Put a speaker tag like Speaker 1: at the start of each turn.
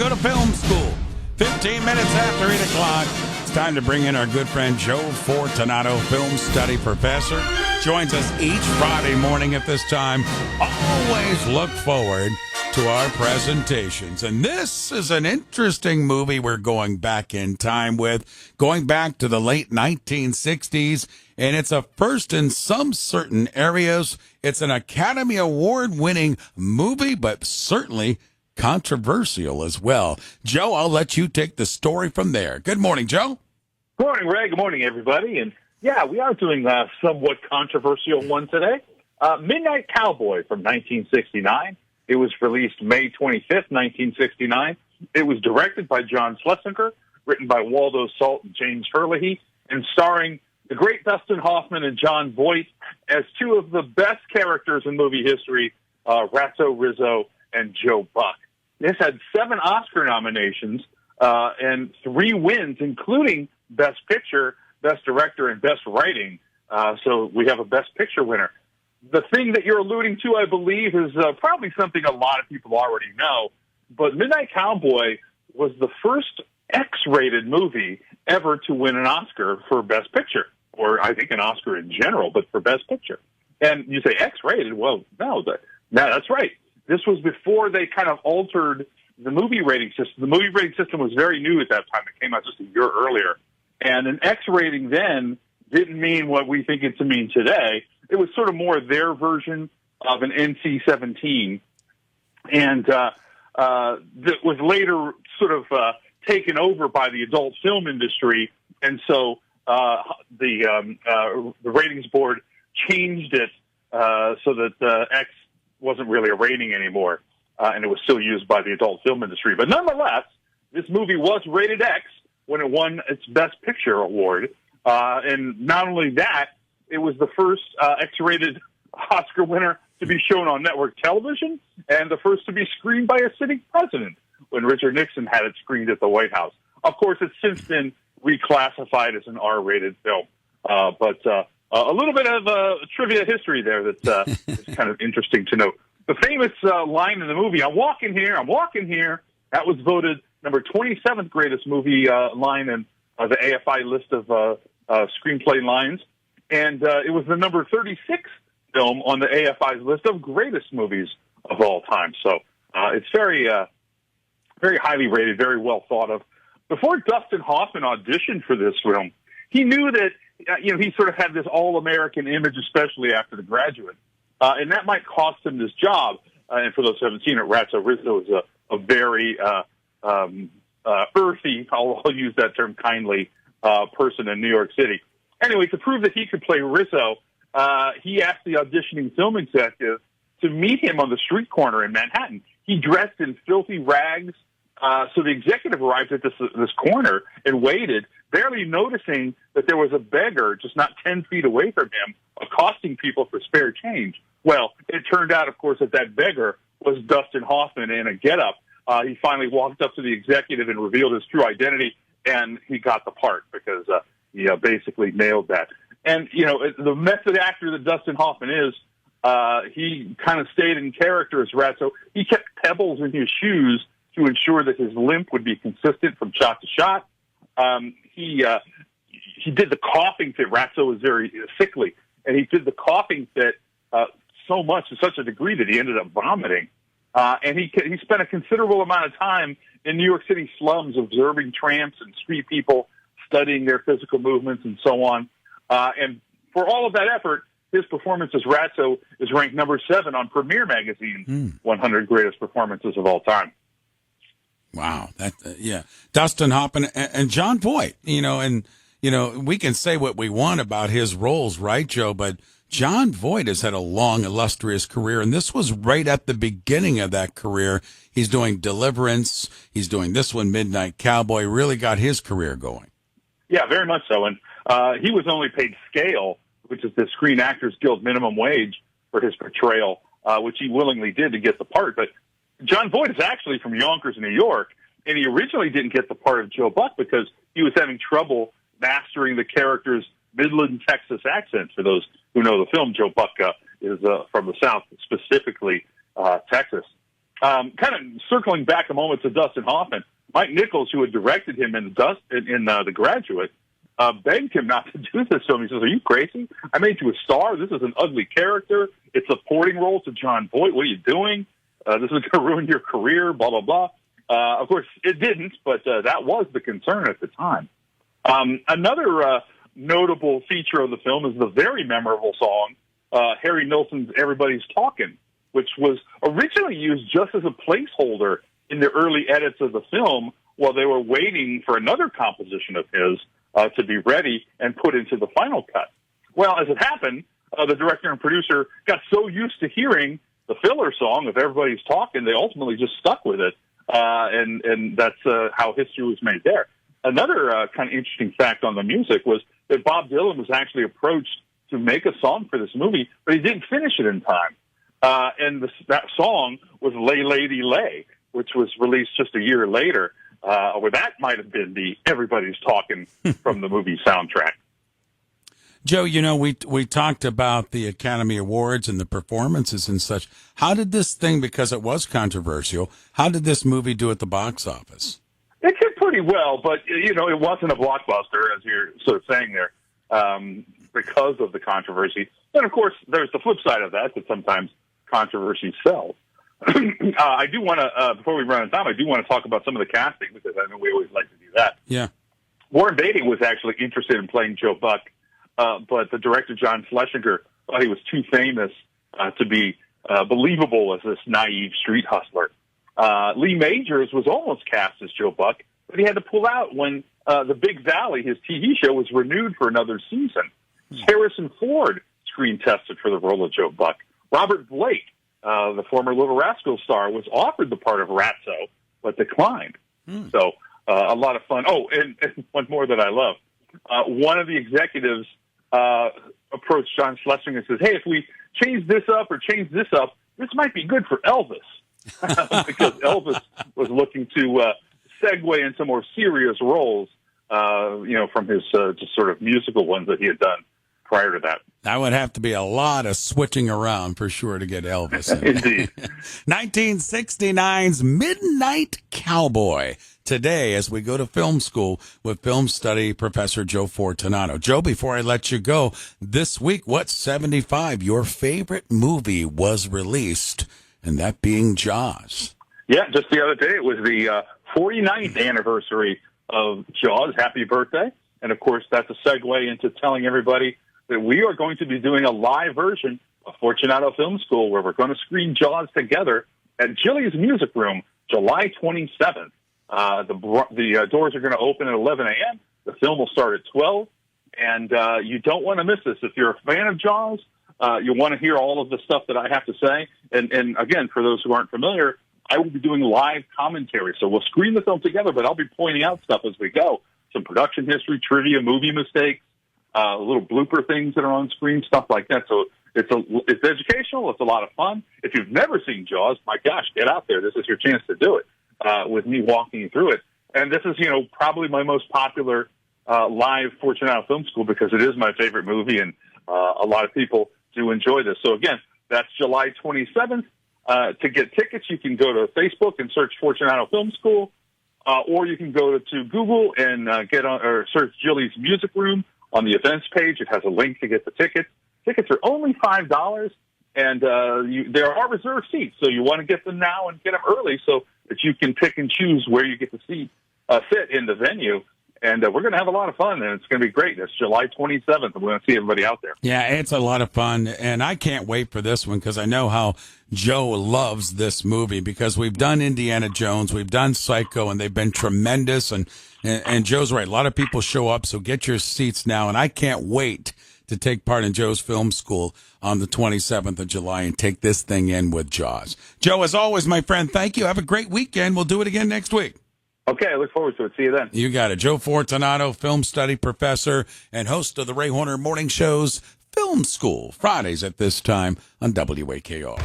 Speaker 1: go to film school. 15 minutes after 8 o'clock, it's time to bring in our good friend Joe Fortunato, film study professor. Joins us each Friday morning at this time. Always look forward to our presentations. And this is an interesting movie we're going back in time with, going back to the late 1960s. And it's a first in some certain areas. It's an Academy Award-winning movie, but certainly controversial as well. Joe, I'll let you take the story from there. Good morning, Joe.
Speaker 2: Good morning, Ray. Good morning, everybody. And yeah, we are doing a somewhat controversial one today. Midnight Cowboy from 1969. It was released May 25th, 1969. It was directed by John Schlesinger, written by Waldo Salt and James Herlihy, and starring the great Dustin Hoffman and Jon Voight as two of the best characters in movie history, Ratso Rizzo and Joe Buck. This had 7 Oscar nominations and 3 wins, including Best Picture, Best Director, and Best Writing. So we have a Best Picture winner. The thing that you're alluding to, I believe, is probably something a lot of people already know, but Midnight Cowboy was the first X-rated movie ever to win an Oscar for Best Picture, or I think an Oscar in general, but for Best Picture. And you say X-rated? Well, no, that's right. This was before they kind of altered the movie rating system. The movie rating system was very new at that time. It came out just a year earlier. And an X rating then didn't mean what we think it to mean today. It was sort of more their version of an NC-17. And that was later sort of taken over by the adult film industry. And so the ratings board changed it so that X wasn't really a rating anymore, and it was still used by the adult film industry. But nonetheless, this movie was rated X when it won its Best Picture award. And not only that, it was the first X-rated Oscar winner to be shown on network television and the first to be screened by a sitting president when Richard Nixon had it screened at the White House. Of course, it's since been reclassified as an R-rated film. But a little bit of trivia history there that is kind of interesting to note. The famous line in the movie, I'm walking here, that was voted number 27th greatest movie line in the AFI list of screenplay lines. And it was the number 36th film on the AFI's list of greatest movies of all time. So it's very, very highly rated, very well thought of. Before Dustin Hoffman auditioned for this film, he knew that he sort of had this all-American image, especially after The Graduate, and that might cost him his job. And for those who haven't seen it, Ratso Rizzo is a very earthy, I'll use that term kindly, person in New York City. Anyway, to prove that he could play Rizzo, he asked the auditioning film executive to meet him on the street corner in Manhattan. He dressed in filthy rags, so the executive arrived at this corner and waited, barely noticing that there was a beggar just not 10 feet away from him accosting people for spare change. Well, it turned out, of course, that beggar was Dustin Hoffman in a getup. He finally walked up to the executive and revealed his true identity, and he got the part because he basically nailed that. And, the method actor that Dustin Hoffman is, he kind of stayed in character as Ratso. He kept pebbles in his shoes to ensure that his limp would be consistent from shot to shot. He did the coughing fit. Ratso was very sickly, and he did the coughing fit so much to such a degree that he ended up vomiting. And he spent a considerable amount of time in New York City slums observing tramps and street people, studying their physical movements and so on. And for all of that effort, his performance as Ratso is ranked number 7 on Premiere Magazine's 100 Greatest Performances of All Time.
Speaker 1: Wow. Dustin Hoffman and Jon Voight, we can say what we want about his roles, right, Joe? But Jon Voight has had a long, illustrious career, and this was right at the beginning of that career. He's doing Deliverance. He's doing this one, Midnight Cowboy, really got his career going.
Speaker 2: Yeah, very much so. And he was only paid scale, which is the Screen Actors Guild minimum wage for his portrayal, which he willingly did to get the part. But Jon Voight is actually from Yonkers, New York, and he originally didn't get the part of Joe Buck because he was having trouble mastering the character's Midland, Texas accent. For those who know the film, Joe Buck is from the South, specifically Texas. Kind of circling back a moment to Dustin Hoffman, Mike Nichols, who had directed him in The Graduate, begged him not to do this to him. He says, "Are you crazy? I made you a star. This is an ugly character. It's a supporting role to John Voight. What are you doing? This is going to ruin your career, blah, blah, blah." Of course, it didn't, but that was the concern at the time. Another notable feature of the film is the very memorable song, Harry Nilsson's Everybody's Talkin', which was originally used just as a placeholder in the early edits of the film while they were waiting for another composition of his to be ready and put into the final cut. Well, as it happened, the director and producer got so used to hearing the filler song of Everybody's Talking, they ultimately just stuck with it, and that's how history was made there. Another kind of interesting fact on the music was that Bob Dylan was actually approached to make a song for this movie, but he didn't finish it in time. And that song was Lay Lady Lay, which was released just a year later, where that might have been the Everybody's Talking from the movie soundtrack.
Speaker 1: Joe, we talked about the Academy Awards and the performances and such. How did this thing, because it was controversial, how did this movie do at the box office?
Speaker 2: It did pretty well, but, it wasn't a blockbuster, as you're sort of saying there, because of the controversy. And, of course, there's the flip side of that sometimes controversy sells. I do want to, before we run out of time, I do want to talk about some of the casting, because I know we always like to do that.
Speaker 1: Yeah.
Speaker 2: Warren Beatty was actually interested in playing Joe Buck, but the director, John Schlesinger, thought he was too famous to be believable as this naive street hustler. Lee Majors was almost cast as Joe Buck, but he had to pull out when The Big Valley, his TV show, was renewed for another season. Harrison Ford screen tested for the role of Joe Buck. Robert Blake, the former Little Rascals star, was offered the part of Ratso, but declined. So a lot of fun. Oh, and one more that I love. One of the executives approached John Schlesinger and says, "Hey, if we change this up or change this up, this might be good for Elvis." Because Elvis was looking to segue into more serious roles, from his just sort of musical ones that he had done prior to that.
Speaker 1: That would have to be a lot of switching around for sure to get Elvis in.
Speaker 2: Indeed.
Speaker 1: 1969's Midnight Cowboy. Today, as we go to film school with film study professor Joe Fortunato. Joe, before I let you go, this week, what 75, your favorite movie was released, and that being Jaws.
Speaker 2: Yeah, just the other day, it was the 49th anniversary of Jaws. Happy birthday. And, of course, that's a segue into telling everybody that we are going to be doing a live version of Fortunato Film School where we're going to screen Jaws together at Jilly's Music Room, July 27th. The doors are going to open at 11 a.m. The film will start at 12, and you don't want to miss this. If you're a fan of Jaws, you want to hear all of the stuff that I have to say. And again, for those who aren't familiar, I will be doing live commentary. So we'll screen the film together, but I'll be pointing out stuff as we go. Some production history, trivia, movie mistakes, little blooper things that are on screen, stuff like that. So it's educational. It's a lot of fun. If you've never seen Jaws, my gosh, get out there. This is your chance to do it with me walking you through it. And this is, probably my most popular live Fortunato Film School because it is my favorite movie, and a lot of people do enjoy this. So again, that's July 27th. To get tickets, you can go to Facebook and search Fortunato Film School, or you can go to Google and search Jilly's Music Room on the events page. It has a link to get the tickets. Tickets are only $5, and there are reserved seats, so you want to get them now and get them early so that you can pick and choose where you get to sit in the venue. And we're going to have a lot of fun, and it's going to be great. It's July 27th, and we're going to see everybody out there.
Speaker 1: Yeah, it's a lot of fun, and I can't wait for this one because I know how Joe loves this movie because we've done Indiana Jones, we've done Psycho, and they've been tremendous. And Joe's right. A lot of people show up, so get your seats now, and I can't wait to take part in Joe's Film School on the 27th of July and take this thing in with Jaws. Joe, as always, my friend, thank you. Have a great weekend. We'll do it again next week.
Speaker 2: Okay, I look forward to it. See you then.
Speaker 1: You got it. Joe Fortunato, film study professor and host of the Ray Horner Morning Show's Film School, Fridays at this time on WAKR.